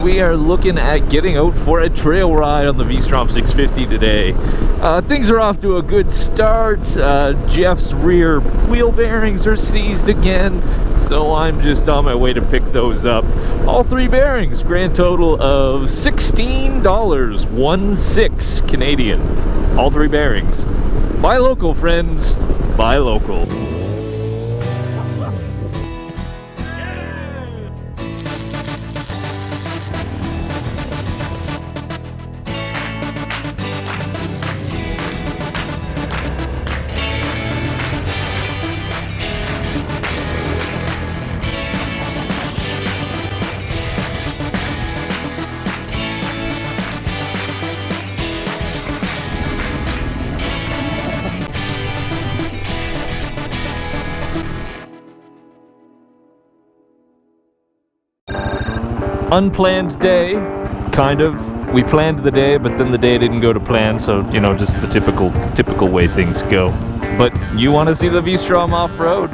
We are looking at getting out for a trail ride on the V-Strom 650 today. Things are off to a good start. Jeff's rear wheel bearings are seized again, so I'm just on my way to pick those up. All three bearings, grand total of $16.16 Canadian. All three bearings. Buy local, friends. Buy local. Unplanned day, kind of. We planned the day, but then the day didn't go to plan, so, you know, just the typical way things go. But you want to see the V-Strom off-road?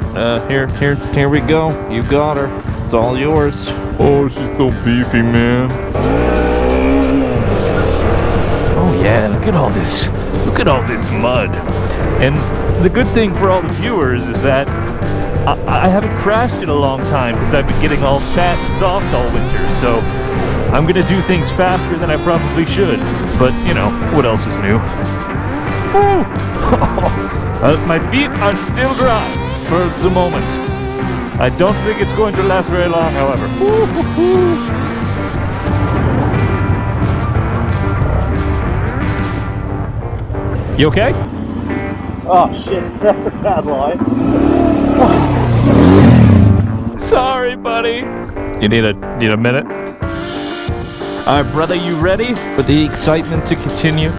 Here we go. You got her. It's all yours. Oh, she's so beefy, man. Oh yeah, look at all this. Look at all this mud. And the good thing for all the viewers is that I haven't crashed in a long time because I've been getting all fat and soft all winter, so I'm gonna do things faster than I probably should. But, you know, what else is new? My feet are still dry for the moment. I don't think it's going to last very long, however. You okay? Oh shit, that's a bad line. Sorry, buddy. You need a minute? Alright, brother, you ready for the excitement to continue?